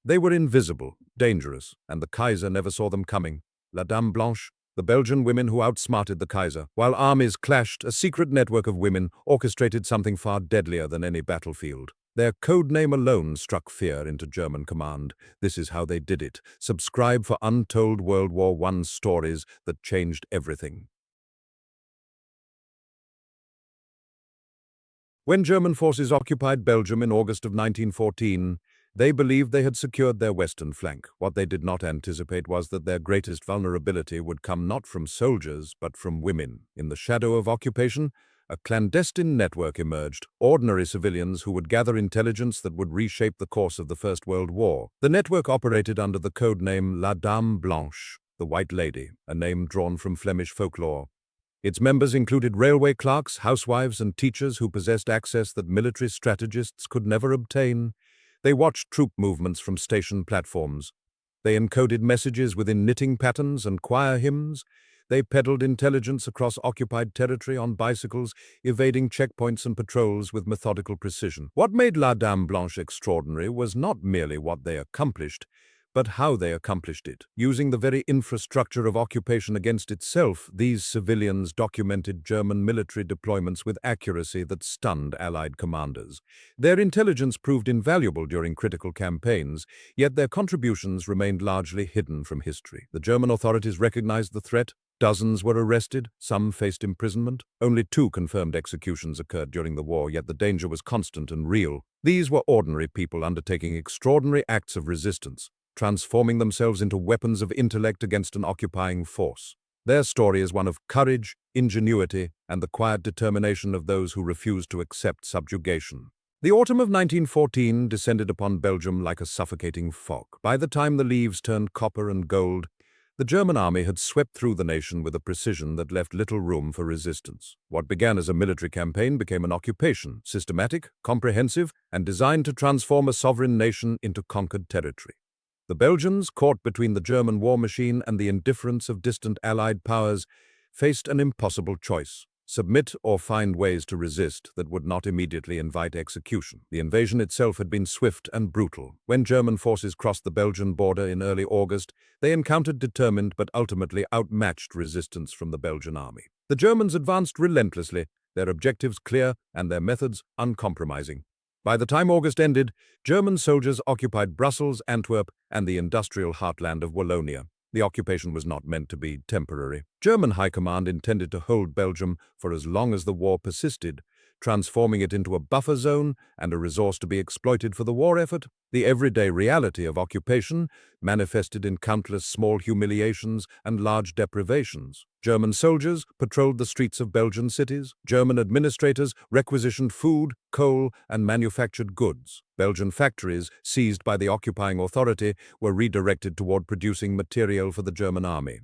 They were invisible, dangerous, and the Kaiser never saw them coming. La Dame Blanche, the Belgian women who outsmarted the Kaiser. While armies clashed, a secret network of women orchestrated something far deadlier than any battlefield. Their code name alone struck fear into German command. This is how they did it. Subscribe for untold World War I stories that changed everything. When German forces occupied Belgium in August of 1914, they believed they had secured their western flank. What they did not anticipate was that their greatest vulnerability would come not from soldiers, but from women. In the shadow of occupation, a clandestine network emerged, ordinary civilians who would gather intelligence that would reshape the course of the First World War. The network operated under the code name La Dame Blanche, the White Lady, a name drawn from Flemish folklore. Its members included railway clerks, housewives, and teachers who possessed access that military strategists could never obtain. They watched troop movements from station platforms. They encoded messages within knitting patterns and choir hymns. They peddled intelligence across occupied territory on bicycles, evading checkpoints and patrols with methodical precision. What made La Dame Blanche extraordinary was not merely what they accomplished, but how they accomplished it. Using the very infrastructure of occupation against itself, these civilians documented German military deployments with accuracy that stunned Allied commanders. Their intelligence proved invaluable during critical campaigns, yet their contributions remained largely hidden from history. The German authorities recognized the threat. Dozens were arrested, some faced imprisonment. Only 2 confirmed executions occurred during the war, yet the danger was constant and real. These were ordinary people undertaking extraordinary acts of resistance, transforming themselves into weapons of intellect against an occupying force. Their story is one of courage, ingenuity, and the quiet determination of those who refused to accept subjugation. The autumn of 1914 descended upon Belgium like a suffocating fog. By the time the leaves turned copper and gold, the German army had swept through the nation with a precision that left little room for resistance. What began as a military campaign became an occupation, systematic, comprehensive, and designed to transform a sovereign nation into conquered territory. The Belgians, caught between the German war machine and the indifference of distant Allied powers, faced an impossible choice: submit or find ways to resist that would not immediately invite execution. The invasion itself had been swift and brutal. When German forces crossed the Belgian border in early August, they encountered determined but ultimately outmatched resistance from the Belgian army. The Germans advanced relentlessly, their objectives clear and their methods uncompromising. By the time August ended, German soldiers occupied Brussels, Antwerp, and the industrial heartland of Wallonia. The occupation was not meant to be temporary. German High Command intended to hold Belgium for as long as the war persisted, transforming it into a buffer zone and a resource to be exploited for the war effort. The everyday reality of occupation manifested in countless small humiliations and large deprivations. German soldiers patrolled the streets of Belgian cities. German administrators requisitioned food, coal, and manufactured goods. Belgian factories, seized by the occupying authority, were redirected toward producing material for the German army.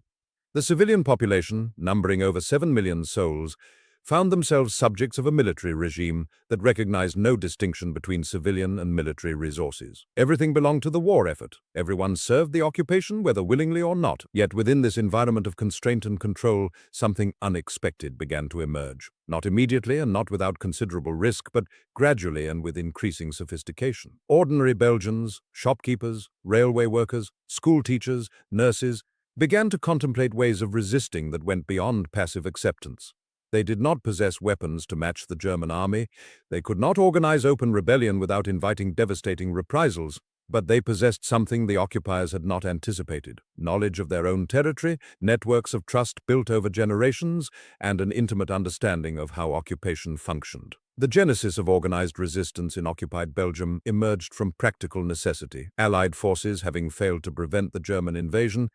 The civilian population, numbering over 7 million souls, found themselves subjects of a military regime that recognized no distinction between civilian and military resources. Everything belonged to the war effort. Everyone served the occupation, whether willingly or not. Yet within this environment of constraint and control, something unexpected began to emerge. Not immediately and not without considerable risk, but gradually and with increasing sophistication. Ordinary Belgians, shopkeepers, railway workers, school teachers, nurses, began to contemplate ways of resisting that went beyond passive acceptance. They did not possess weapons to match the German army. They could not organize open rebellion without inviting devastating reprisals. But they possessed something the occupiers had not anticipated: knowledge of their own territory, networks of trust built over generations, and an intimate understanding of how occupation functioned. The genesis of organized resistance in occupied Belgium emerged from practical necessity. Allied forces, having failed to prevent the German invasion,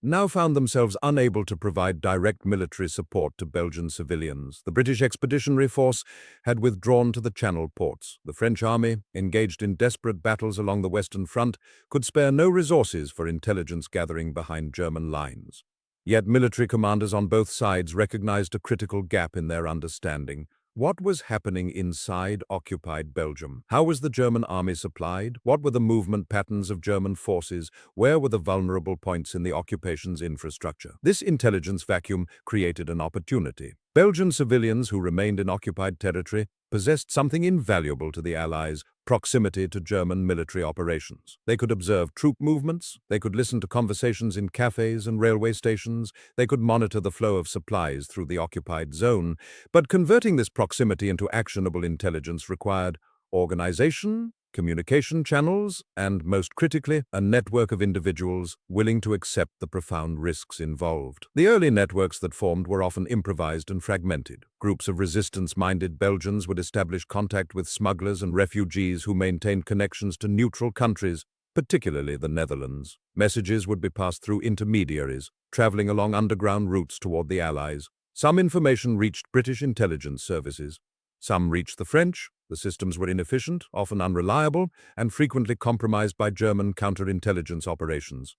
now found themselves unable to provide direct military support to Belgian civilians. The British Expeditionary Force had withdrawn to the Channel ports. The French army, engaged in desperate battles along the Western Front, could spare no resources for intelligence gathering behind German lines. Yet military commanders on both sides recognized a critical gap in their understanding. What was happening inside occupied Belgium? How was the German army supplied? What were the movement patterns of German forces? Where were the vulnerable points in the occupation's infrastructure? This intelligence vacuum created an opportunity. Belgian civilians who remained in occupied territory possessed something invaluable to the Allies: proximity to German military operations. They could observe troop movements, they could listen to conversations in cafes and railway stations, they could monitor the flow of supplies through the occupied zone. But converting this proximity into actionable intelligence required organization, communication channels, and, most critically, a network of individuals willing to accept the profound risks involved. The early networks that formed were often improvised and fragmented. Groups of resistance-minded Belgians would establish contact with smugglers and refugees who maintained connections to neutral countries, particularly the Netherlands. Messages would be passed through intermediaries, traveling along underground routes toward the Allies. Some information reached British intelligence services. Some reached the French. The systems were inefficient, often unreliable, and frequently compromised by German counterintelligence operations.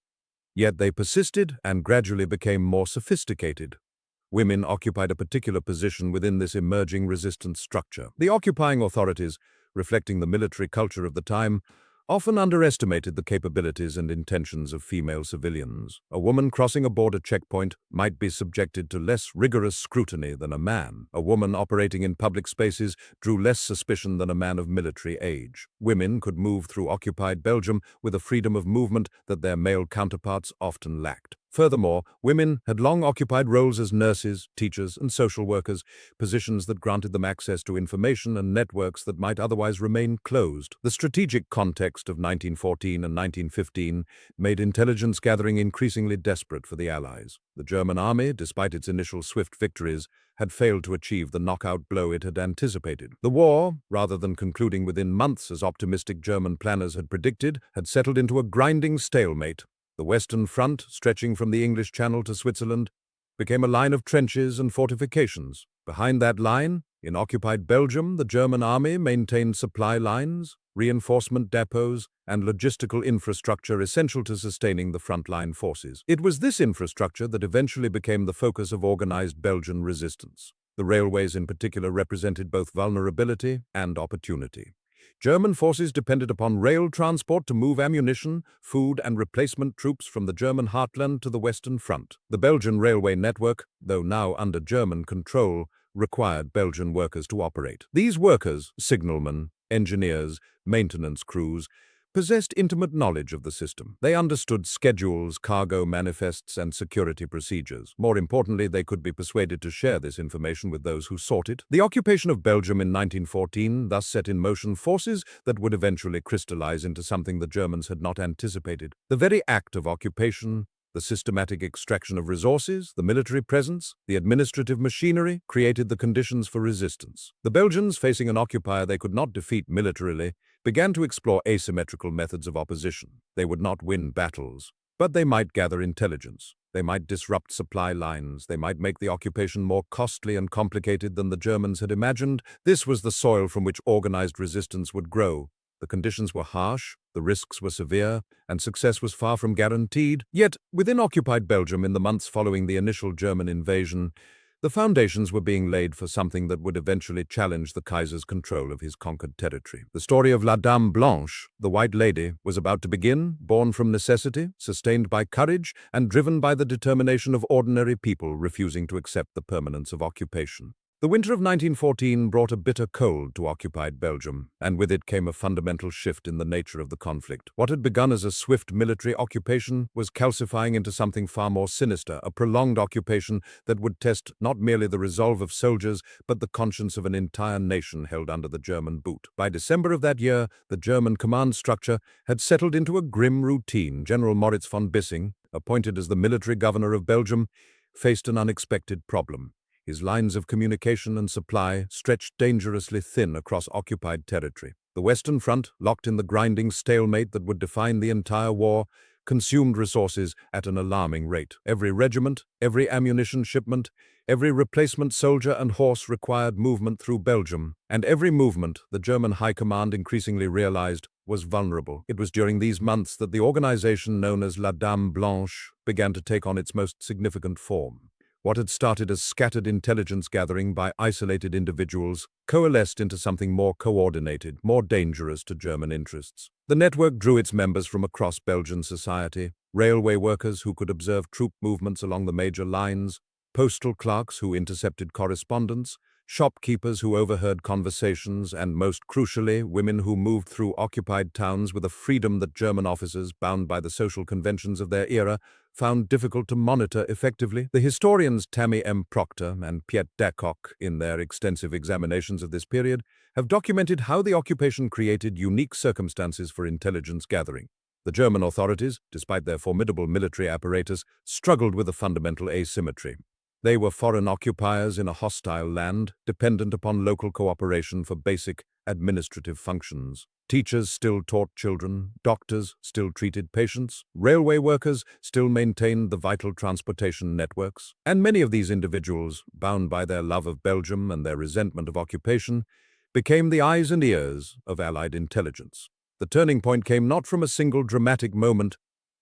Yet they persisted and gradually became more sophisticated. Women occupied a particular position within this emerging resistance structure. The occupying authorities, reflecting the military culture of the time, often underestimated the capabilities and intentions of female civilians. A woman crossing a border checkpoint might be subjected to less rigorous scrutiny than a man. A woman operating in public spaces drew less suspicion than a man of military age. Women could move through occupied Belgium with a freedom of movement that their male counterparts often lacked. Furthermore, women had long occupied roles as nurses, teachers, and social workers, positions that granted them access to information and networks that might otherwise remain closed. The strategic context of 1914 and 1915 made intelligence gathering increasingly desperate for the Allies. The German army, despite its initial swift victories, had failed to achieve the knockout blow it had anticipated. The war, rather than concluding within months as optimistic German planners had predicted, had settled into a grinding stalemate. The Western Front, stretching from the English Channel to Switzerland, became a line of trenches and fortifications. Behind that line, in occupied Belgium, the German army maintained supply lines, reinforcement depots, and logistical infrastructure essential to sustaining the frontline forces. It was this infrastructure that eventually became the focus of organized Belgian resistance. The railways in particular represented both vulnerability and opportunity. German forces depended upon rail transport to move ammunition, food, and replacement troops from the German heartland to the Western Front. The Belgian railway network, though now under German control, required Belgian workers to operate. These workers, signalmen, engineers, maintenance crews, possessed intimate knowledge of the system. They understood schedules, cargo manifests, and security procedures. More importantly, they could be persuaded to share this information with those who sought it. The occupation of Belgium in 1914 thus set in motion forces that would eventually crystallize into something the Germans had not anticipated. The very act of occupation, the systematic extraction of resources, the military presence, the administrative machinery created the conditions for resistance. The Belgians, facing an occupier they could not defeat militarily, began to explore asymmetrical methods of opposition. They would not win battles, but they might gather intelligence. They might disrupt supply lines. They might make the occupation more costly and complicated than the Germans had imagined. This was the soil from which organized resistance would grow. The conditions were harsh, the risks were severe, and success was far from guaranteed. Yet, within occupied Belgium in the months following the initial German invasion, the foundations were being laid for something that would eventually challenge the Kaiser's control of his conquered territory. The story of La Dame Blanche, the White Lady, was about to begin, born from necessity, sustained by courage, and driven by the determination of ordinary people refusing to accept the permanence of occupation. The winter of 1914 brought a bitter cold to occupied Belgium, and with it came a fundamental shift in the nature of the conflict. What had begun as a swift military occupation was calcifying into something far more sinister, a prolonged occupation that would test not merely the resolve of soldiers, but the conscience of an entire nation held under the German boot. By December of that year, the German command structure had settled into a grim routine. General Moritz von Bissing, appointed as the military governor of Belgium, faced an unexpected problem. His lines of communication and supply stretched dangerously thin across occupied territory. The Western Front, locked in the grinding stalemate that would define the entire war, consumed resources at an alarming rate. Every regiment, every ammunition shipment, every replacement soldier and horse required movement through Belgium, and every movement, the German High Command increasingly realized, was vulnerable. It was during these months that the organization known as La Dame Blanche began to take on its most significant form. What had started as scattered intelligence gathering by isolated individuals coalesced into something more coordinated, more dangerous to German interests. The network drew its members from across Belgian society: railway workers who could observe troop movements along the major lines, postal clerks who intercepted correspondence, shopkeepers who overheard conversations, and most crucially, women who moved through occupied towns with a freedom that German officers, bound by the social conventions of their era, found difficult to monitor effectively. The historians Tammy M. Proctor and Piet Dacock, in their extensive examinations of this period, have documented how the occupation created unique circumstances for intelligence gathering. The German authorities, despite their formidable military apparatus, struggled with a fundamental asymmetry. They were foreign occupiers in a hostile land, dependent upon local cooperation for basic administrative functions. Teachers still taught children, doctors still treated patients, railway workers still maintained the vital transportation networks, and many of these individuals, bound by their love of Belgium and their resentment of occupation, became the eyes and ears of Allied intelligence. The turning point came not from a single dramatic moment,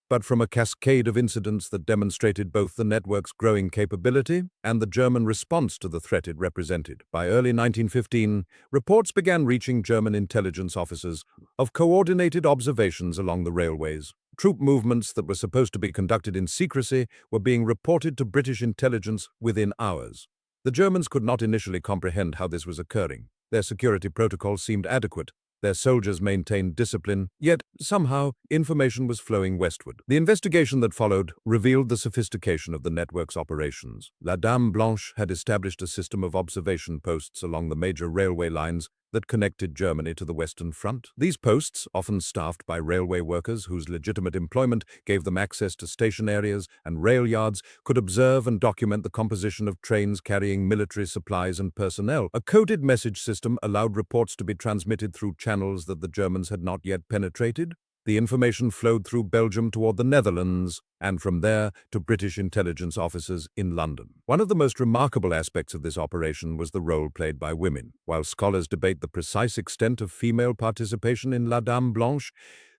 but from a cascade of incidents that demonstrated both the network's growing capability and the German response to the threat it represented. By early 1915, reports began reaching German intelligence officers of coordinated observations along the railways. Troop movements that were supposed to be conducted in secrecy were being reported to British intelligence within hours. The Germans could not initially comprehend how this was occurring. Their security protocols seemed adequate. Their soldiers maintained discipline, yet somehow information was flowing westward. The investigation that followed revealed the sophistication of the network's operations. La Dame Blanche had established a system of observation posts along the major railway lines that connected Germany to the Western Front. These posts, often staffed by railway workers whose legitimate employment gave them access to station areas and rail yards, could observe and document the composition of trains carrying military supplies and personnel. A coded message system allowed reports to be transmitted through channels that the Germans had not yet penetrated. The information flowed through Belgium toward the Netherlands, and from there to British intelligence officers in London. One of the most remarkable aspects of this operation was the role played by women. While scholars debate the precise extent of female participation in La Dame Blanche,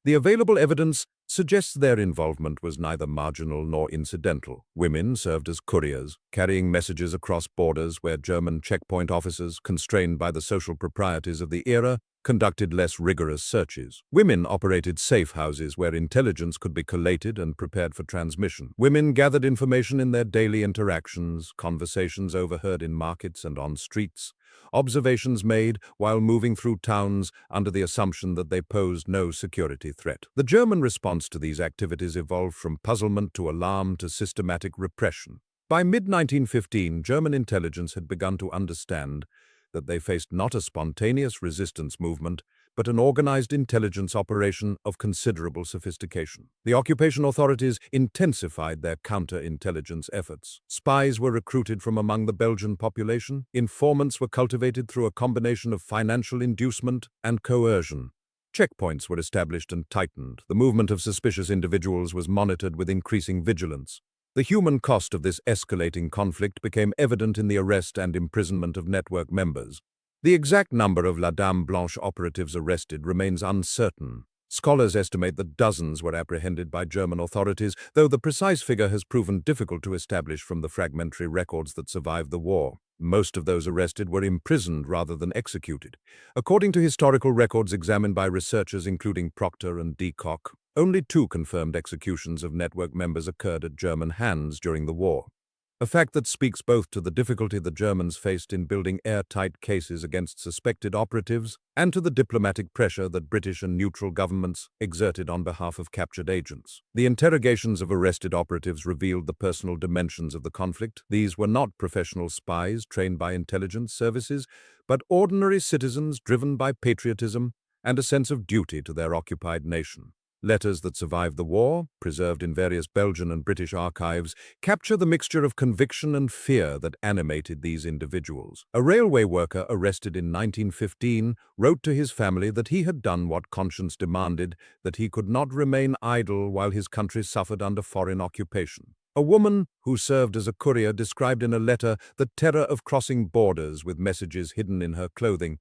the available evidence suggests their involvement was neither marginal nor incidental. Women served as couriers, carrying messages across borders where German checkpoint officers, constrained by the social proprieties of the era, conducted less rigorous searches. Women operated safe houses where intelligence could be collated and prepared for transmission. Women gathered information in their daily interactions, conversations overheard in markets and on streets, observations made while moving through towns under the assumption that they posed no security threat. The German response to these activities evolved from puzzlement to alarm to systematic repression. By mid-1915, German intelligence had begun to understand that they faced not a spontaneous resistance movement, but an organized intelligence operation of considerable sophistication. The occupation authorities intensified their counterintelligence efforts. Spies were recruited from among the Belgian population. Informants were cultivated through a combination of financial inducement and coercion. Checkpoints were established and tightened. The movement of suspicious individuals was monitored with increasing vigilance. The human cost of this escalating conflict became evident in the arrest and imprisonment of network members. The exact number of La Dame Blanche operatives arrested remains uncertain. Scholars estimate that dozens were apprehended by German authorities, though the precise figure has proven difficult to establish from the fragmentary records that survived the war. Most of those arrested were imprisoned rather than executed. According to historical records examined by researchers including Proctor and Dacock, only 2 confirmed executions of network members occurred at German hands during the war, a fact that speaks both to the difficulty the Germans faced in building airtight cases against suspected operatives and to the diplomatic pressure that British and neutral governments exerted on behalf of captured agents. The interrogations of arrested operatives revealed the personal dimensions of the conflict. These were not professional spies trained by intelligence services, but ordinary citizens driven by patriotism and a sense of duty to their occupied nation. Letters that survived the war, preserved in various Belgian and British archives, capture the mixture of conviction and fear that animated these individuals. A railway worker arrested in 1915 wrote to his family that he had done what conscience demanded, that he could not remain idle while his country suffered under foreign occupation. A woman who served as a courier described in a letter the terror of crossing borders with messages hidden in her clothing,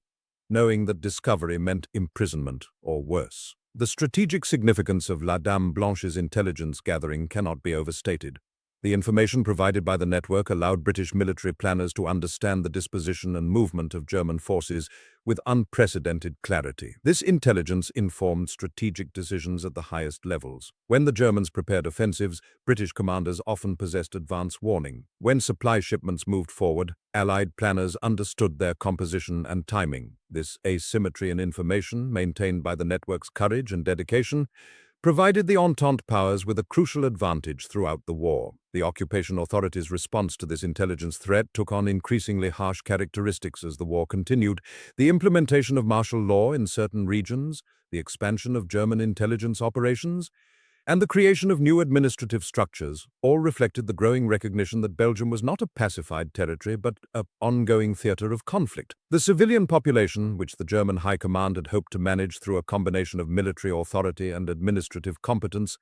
knowing that discovery meant imprisonment or worse. The strategic significance of La Dame Blanche's intelligence gathering cannot be overstated. The information provided by the network allowed British military planners to understand the disposition and movement of German forces with unprecedented clarity. This intelligence informed strategic decisions at the highest levels. When the Germans prepared offensives, British commanders often possessed advance warning. When supply shipments moved forward, Allied planners understood their composition and timing. This asymmetry in information, maintained by the network's courage and dedication, provided the Entente powers with a crucial advantage throughout the war. The occupation authorities' response to this intelligence threat took on increasingly harsh characteristics as the war continued. The implementation of martial law in certain regions, the expansion of German intelligence operations, and the creation of new administrative structures all reflected the growing recognition that Belgium was not a pacified territory but an ongoing theater of conflict. The civilian population, which the German High Command had hoped to manage through a combination of military authority and administrative competence,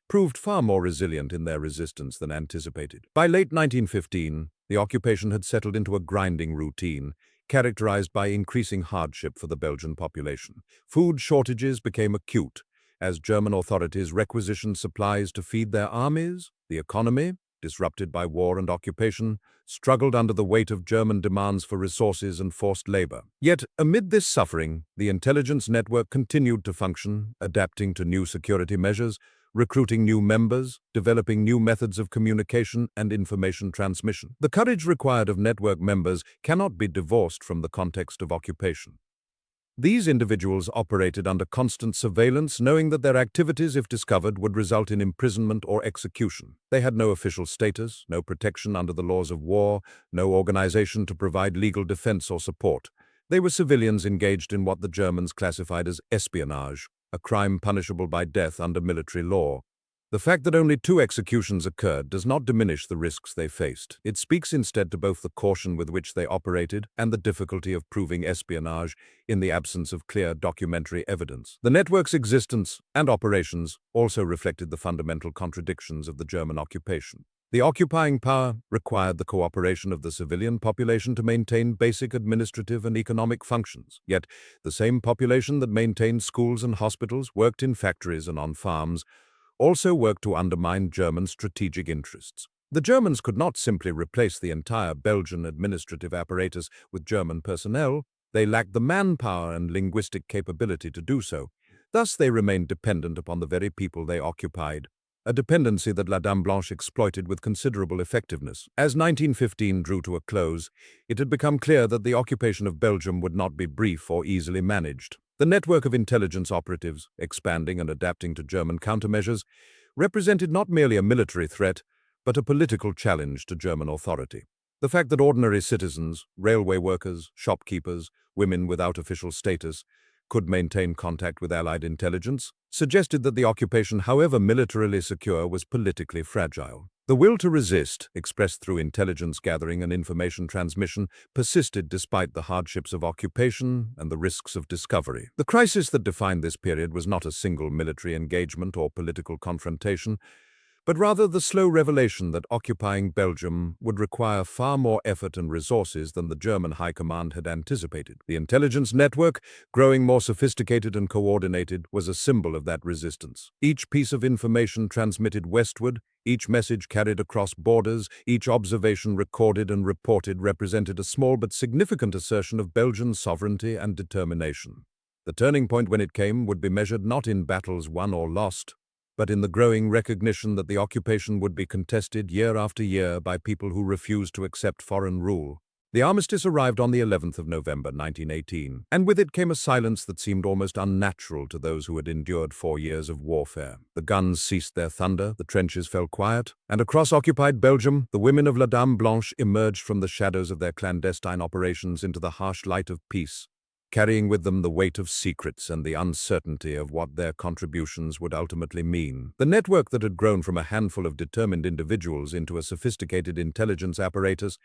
proved far more resilient in their resistance than anticipated. By late 1915, the occupation had settled into a grinding routine, characterized by increasing hardship for the Belgian population. Food shortages became acute, as German authorities requisitioned supplies to feed their armies. The economy, disrupted by war and occupation, struggled under the weight of German demands for resources and forced labor. Yet, amid this suffering, the intelligence network continued to function, adapting to new security measures, recruiting new members, developing new methods of communication and information transmission. The courage required of network members cannot be divorced from the context of occupation. These individuals operated under constant surveillance, knowing that their activities, if discovered, would result in imprisonment or execution. They had no official status, no protection under the laws of war, no organization to provide legal defense or support. They were civilians engaged in what the Germans classified as espionage, a crime punishable by death under military law. The fact that only 2 executions occurred does not diminish the risks they faced. It speaks instead to both the caution with which they operated and the difficulty of proving espionage in the absence of clear documentary evidence. The network's existence and operations also reflected the fundamental contradictions of the German occupation. The occupying power required the cooperation of the civilian population to maintain basic administrative and economic functions. Yet, the same population that maintained schools and hospitals, worked in factories and on farms, also worked to undermine German strategic interests. The Germans could not simply replace the entire Belgian administrative apparatus with German personnel. They lacked the manpower and linguistic capability to do so. Thus, they remained dependent upon the very people they occupied, a dependency that Dame Blanche exploited with considerable effectiveness. As 1915 drew to a close, it had become clear that the occupation of Belgium would not be brief or easily managed. The network of intelligence operatives, expanding and adapting to German countermeasures, represented not merely a military threat, but a political challenge to German authority. The fact that ordinary citizens, railway workers, shopkeepers, women without official status, could maintain contact with Allied intelligence suggested that the occupation, however militarily secure, was politically fragile. The will to resist, expressed through intelligence gathering and information transmission, persisted despite the hardships of occupation and the risks of discovery. The crisis that defined this period was not a single military engagement or political confrontation, but rather the slow revelation that occupying Belgium would require far more effort and resources than the German High Command had anticipated. The intelligence network, growing more sophisticated and coordinated, was a symbol of that resistance. Each piece of information transmitted westward, each message carried across borders, each observation recorded and reported represented a small but significant assertion of Belgian sovereignty and determination. The turning point, when it came, would be measured not in battles won or lost, but in the growing recognition that the occupation would be contested year after year by people who refused to accept foreign rule. The armistice arrived on the 11th of November 1918, and with it came a silence that seemed almost unnatural to those who had endured 4 years of warfare. The guns ceased their thunder, the trenches fell quiet, and across occupied Belgium, the women of Dame Blanche emerged from the shadows of their clandestine operations into the harsh light of peace, carrying with them the weight of secrets and the uncertainty of what their contributions would ultimately mean. The network that had grown from a handful of determined individuals into a sophisticated intelligence apparatus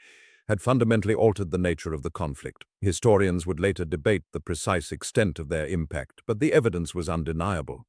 had fundamentally altered the nature of the conflict. Historians would later debate the precise extent of their impact, but the evidence was undeniable.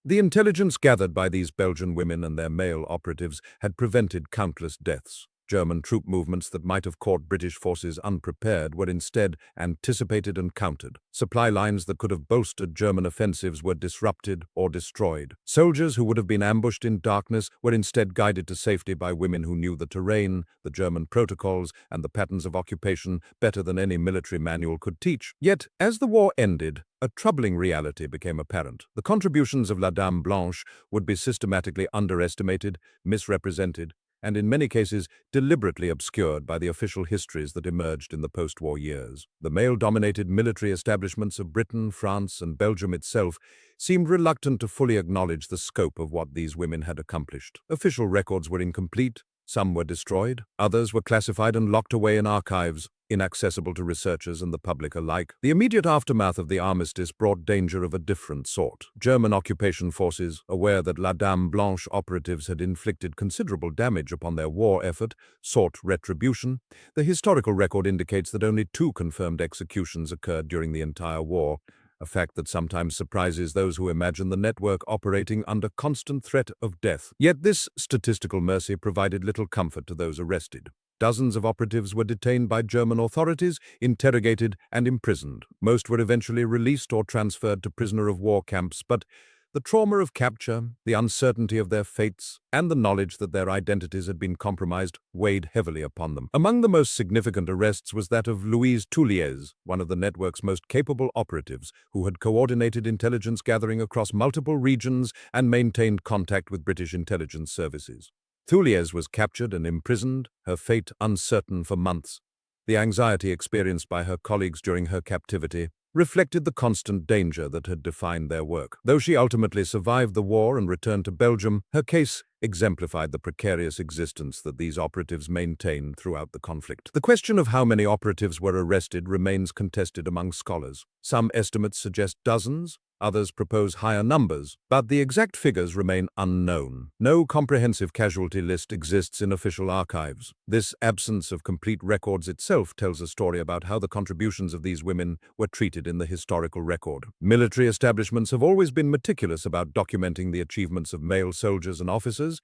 The intelligence gathered by these Belgian women and their male operatives had prevented countless deaths. German troop movements that might have caught British forces unprepared were instead anticipated and countered. Supply lines that could have bolstered German offensives were disrupted or destroyed. Soldiers who would have been ambushed in darkness were instead guided to safety by women who knew the terrain, the German protocols, and the patterns of occupation better than any military manual could teach. Yet, as the war ended, a troubling reality became apparent. The contributions of La Dame Blanche would be systematically underestimated, misrepresented, and in many cases deliberately obscured by the official histories that emerged in the post-war years. The male-dominated military establishments of Britain, France, and Belgium itself seemed reluctant to fully acknowledge the scope of what these women had accomplished. Official records were incomplete, some were destroyed, others were classified and locked away in archives, inaccessible to researchers and the public alike. The immediate aftermath of the armistice brought danger of a different sort. German occupation forces, aware that La Dame Blanche operatives had inflicted considerable damage upon their war effort, sought retribution. The historical record indicates that only 2 confirmed executions occurred during the entire war, a fact that sometimes surprises those who imagine the network operating under constant threat of death. Yet this statistical mercy provided little comfort to those arrested. Dozens of operatives were detained by German authorities, interrogated and imprisoned. Most were eventually released or transferred to prisoner of war camps, but the trauma of capture, the uncertainty of their fates, and the knowledge that their identities had been compromised weighed heavily upon them. Among the most significant arrests was that of Louise Touliez, one of the network's most capable operatives, who had coordinated intelligence gathering across multiple regions and maintained contact with British intelligence services. Touliez was captured and imprisoned, her fate uncertain for months. The anxiety experienced by her colleagues during her captivity reflected the constant danger that had defined their work. Though she ultimately survived the war and returned to Belgium, her case exemplified the precarious existence that these operatives maintained throughout the conflict. The question of how many operatives were arrested remains contested among scholars. Some estimates suggest dozens, others propose higher numbers, but the exact figures remain unknown. No comprehensive casualty list exists in official archives. This absence of complete records itself tells a story about how the contributions of these women were treated in the historical record. Military establishments have always been meticulous about documenting the achievements of male soldiers and officers,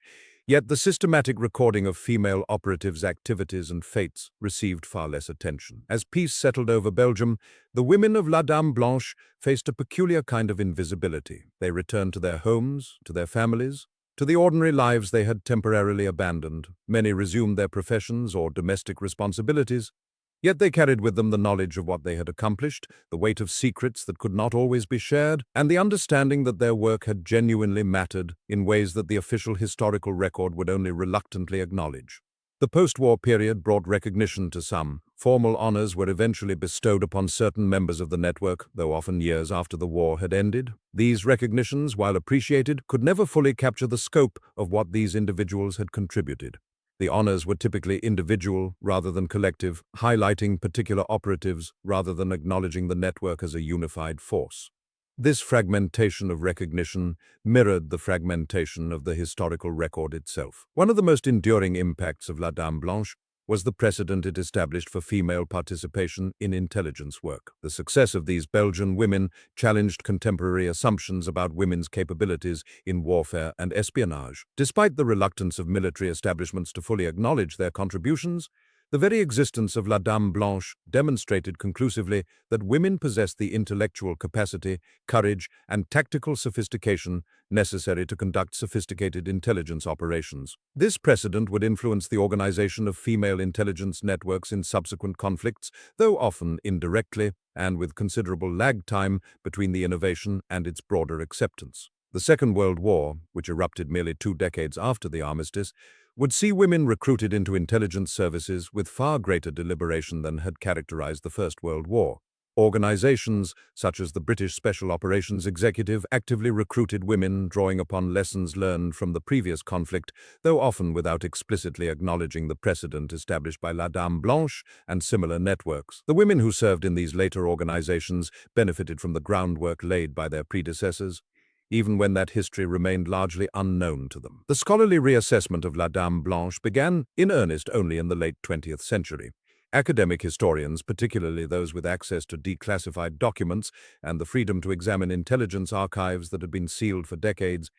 yet the systematic recording of female operatives' activities and fates received far less attention. As peace settled over Belgium, the women of La Dame Blanche faced a peculiar kind of invisibility. They returned to their homes, to their families, to the ordinary lives they had temporarily abandoned. Many resumed their professions or domestic responsibilities, yet they carried with them the knowledge of what they had accomplished, the weight of secrets that could not always be shared, and the understanding that their work had genuinely mattered in ways that the official historical record would only reluctantly acknowledge. The post-war period brought recognition to some. Formal honors were eventually bestowed upon certain members of the network, though often years after the war had ended. These recognitions, while appreciated, could never fully capture the scope of what these individuals had contributed. The honors were typically individual rather than collective, highlighting particular operatives rather than acknowledging the network as a unified force. This fragmentation of recognition mirrored the fragmentation of the historical record itself. One of the most enduring impacts of La Dame Blanche was the precedent it established for female participation in intelligence work. The success of these Belgian women challenged contemporary assumptions about women's capabilities in warfare and espionage. Despite the reluctance of military establishments to fully acknowledge their contributions, the very existence of La Dame Blanche demonstrated conclusively that women possessed the intellectual capacity, courage, and tactical sophistication necessary to conduct sophisticated intelligence operations. This precedent would influence the organization of female intelligence networks in subsequent conflicts, though often indirectly and with considerable lag time between the innovation and its broader acceptance. The Second World War, which erupted merely 2 decades after the armistice, would see women recruited into intelligence services with far greater deliberation than had characterized the First World War. Organizations, such as the British Special Operations Executive, actively recruited women, drawing upon lessons learned from the previous conflict, though often without explicitly acknowledging the precedent established by La Dame Blanche and similar networks. The women who served in these later organizations benefited from the groundwork laid by their predecessors, even when that history remained largely unknown to them. The scholarly reassessment of La Dame Blanche began in earnest only in the late 20th century. Academic historians, particularly those with access to declassified documents and the freedom to examine intelligence archives that had been sealed for decades,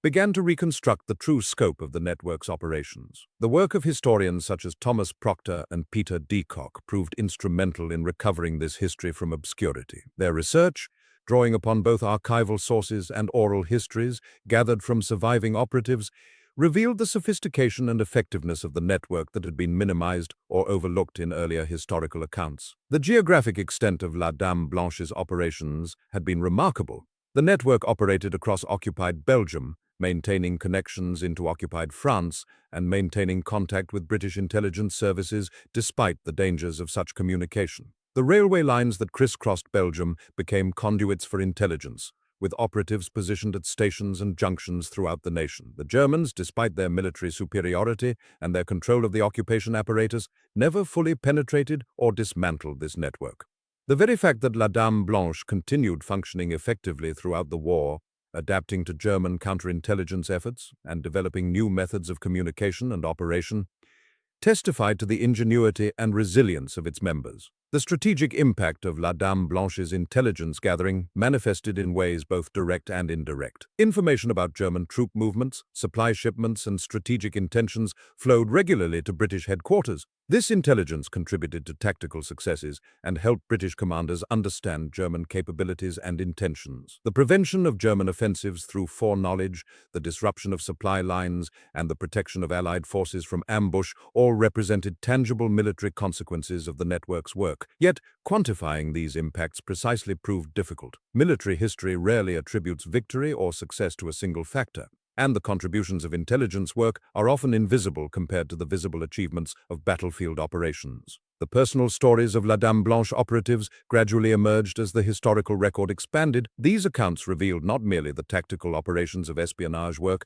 began to reconstruct the true scope of the network's operations. The work of historians such as Thomas Proctor and Peter Decock proved instrumental in recovering this history from obscurity. Their research, drawing upon both archival sources and oral histories gathered from surviving operatives, revealed the sophistication and effectiveness of the network that had been minimized or overlooked in earlier historical accounts. The geographic extent of La Dame Blanche's operations had been remarkable. The network operated across occupied Belgium, maintaining connections into occupied France and maintaining contact with British intelligence services despite the dangers of such communication. The railway lines that crisscrossed Belgium became conduits for intelligence, with operatives positioned at stations and junctions throughout the nation. The Germans, despite their military superiority and their control of the occupation apparatus, never fully penetrated or dismantled this network. The very fact that La Dame Blanche continued functioning effectively throughout the war, adapting to German counterintelligence efforts and developing new methods of communication and operation, testified to the ingenuity and resilience of its members. The strategic impact of La Dame Blanche's intelligence gathering manifested in ways both direct and indirect. Information about German troop movements, supply shipments, and strategic intentions flowed regularly to British headquarters. This intelligence contributed to tactical successes and helped British commanders understand German capabilities and intentions. The prevention of German offensives through foreknowledge, the disruption of supply lines, and the protection of Allied forces from ambush all represented tangible military consequences of the network's work. Yet, quantifying these impacts precisely proved difficult. Military history rarely attributes victory or success to a single factor, and the contributions of intelligence work are often invisible compared to the visible achievements of battlefield operations. The personal stories of La Dame Blanche operatives gradually emerged as the historical record expanded. These accounts revealed not merely the tactical operations of espionage work,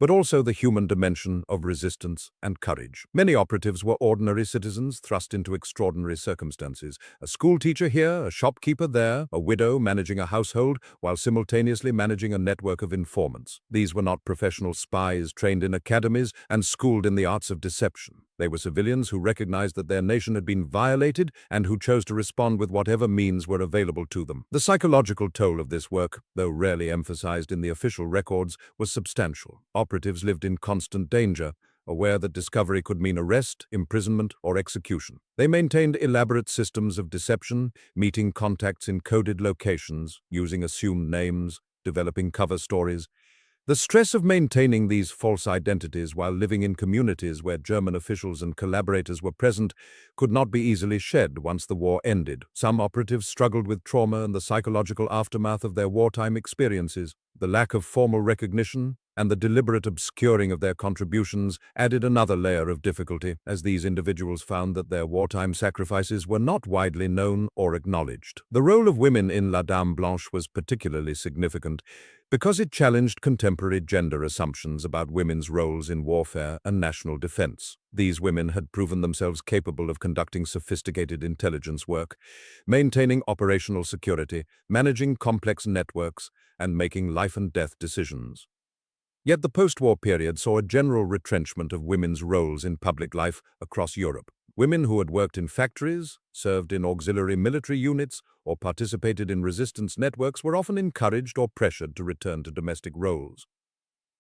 but also the human dimension of resistance and courage. Many operatives were ordinary citizens thrust into extraordinary circumstances. A schoolteacher here, a shopkeeper there, a widow managing a household while simultaneously managing a network of informants. These were not professional spies trained in academies and schooled in the arts of deception. They were civilians who recognized that their nation had been violated and who chose to respond with whatever means were available to them. The psychological toll of this work, though rarely emphasized in the official records, was substantial. Operatives lived in constant danger, aware that discovery could mean arrest, imprisonment, or execution. They maintained elaborate systems of deception, meeting contacts in coded locations, using assumed names, developing cover stories. The stress of maintaining these false identities while living in communities where German officials and collaborators were present could not be easily shed once the war ended. Some operatives struggled with trauma and the psychological aftermath of their wartime experiences. The lack of formal recognition and the deliberate obscuring of their contributions added another layer of difficulty, as these individuals found that their wartime sacrifices were not widely known or acknowledged. The role of women in La Dame Blanche was particularly significant because it challenged contemporary gender assumptions about women's roles in warfare and national defense. These women had proven themselves capable of conducting sophisticated intelligence work, maintaining operational security, managing complex networks, and making life-and-death decisions. Yet the post-war period saw a general retrenchment of women's roles in public life across Europe. Women who had worked in factories, served in auxiliary military units, or participated in resistance networks were often encouraged or pressured to return to domestic roles.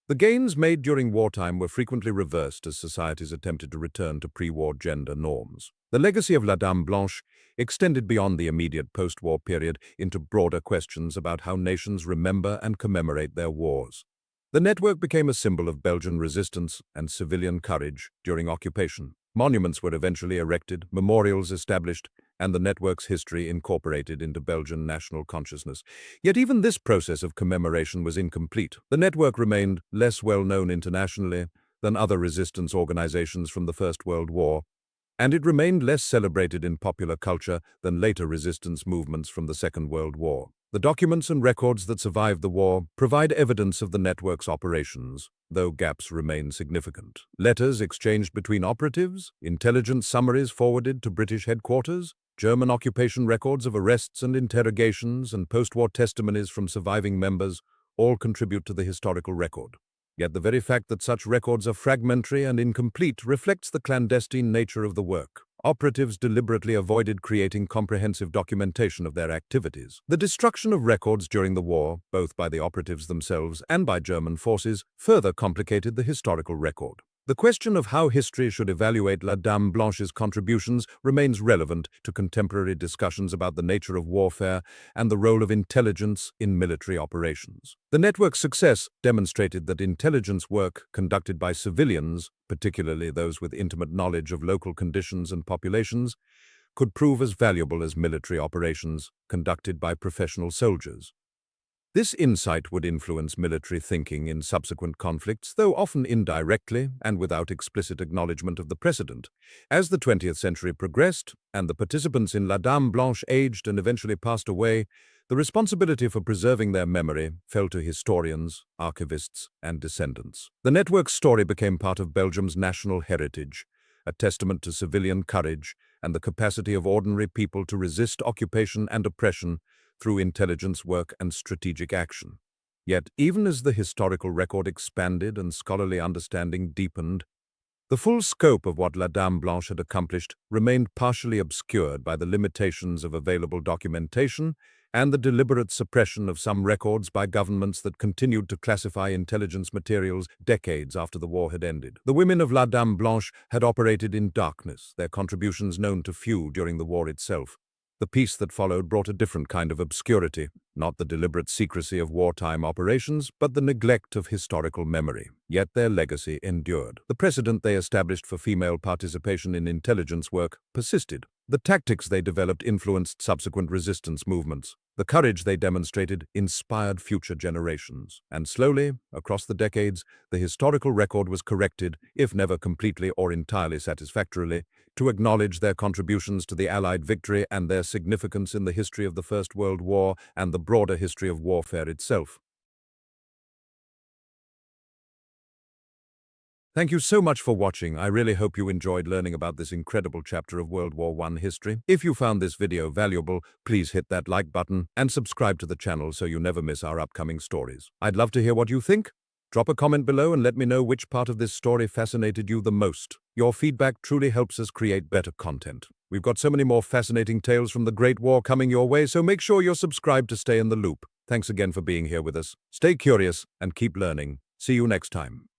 The gains made during wartime were frequently reversed as societies attempted to return to pre-war gender norms. The legacy of La Dame Blanche extended beyond the immediate post-war period into broader questions about how nations remember and commemorate their wars. The network became a symbol of Belgian resistance and civilian courage during occupation. Monuments were eventually erected, memorials established, and the network's history incorporated into Belgian national consciousness. Yet even this process of commemoration was incomplete. The network remained less well known internationally than other resistance organizations from the First World War, and it remained less celebrated in popular culture than later resistance movements from the Second World War. The documents and records that survived the war provide evidence of the network's operations, though gaps remain significant. Letters exchanged between operatives, intelligence summaries forwarded to British headquarters, German occupation records of arrests and interrogations, and post-war testimonies from surviving members all contribute to the historical record. Yet the very fact that such records are fragmentary and incomplete reflects the clandestine nature of the work. Operatives deliberately avoided creating comprehensive documentation of their activities. The destruction of records during the war, both by the operatives themselves and by German forces, further complicated the historical record. The question of how history should evaluate La Dame Blanche's contributions remains relevant to contemporary discussions about the nature of warfare and the role of intelligence in military operations. The network's success demonstrated that intelligence work conducted by civilians, particularly those with intimate knowledge of local conditions and populations, could prove as valuable as military operations conducted by professional soldiers. This insight would influence military thinking in subsequent conflicts, though often indirectly and without explicit acknowledgement of the precedent. As the 20th century progressed and the participants in La Dame Blanche aged and eventually passed away, the responsibility for preserving their memory fell to historians, archivists, and descendants. The network's story became part of Belgium's national heritage, a testament to civilian courage and the capacity of ordinary people to resist occupation and oppression through intelligence work and strategic action. Yet, even as the historical record expanded and scholarly understanding deepened, the full scope of what La Dame Blanche had accomplished remained partially obscured by the limitations of available documentation and the deliberate suppression of some records by governments that continued to classify intelligence materials decades after the war had ended. The women of La Dame Blanche had operated in darkness, their contributions known to few during the war itself. The peace that followed brought a different kind of obscurity, not the deliberate secrecy of wartime operations, but the neglect of historical memory. Yet their legacy endured. The precedent they established for female participation in intelligence work persisted. The tactics they developed influenced subsequent resistance movements. The courage they demonstrated inspired future generations. And slowly, across the decades, the historical record was corrected, if never completely or entirely satisfactorily, to acknowledge their contributions to the Allied victory and their significance in the history of the First World War and the broader history of warfare itself. Thank you so much for watching. I really hope you enjoyed learning about this incredible chapter of World War I history. If you found this video valuable, please hit that like button and subscribe to the channel so you never miss our upcoming stories. I'd love to hear what you think. Drop a comment below and let me know which part of this story fascinated you the most. Your feedback truly helps us create better content. We've got so many more fascinating tales from the Great War coming your way, so make sure you're subscribed to stay in the loop. Thanks again for being here with us. Stay curious and keep learning. See you next time.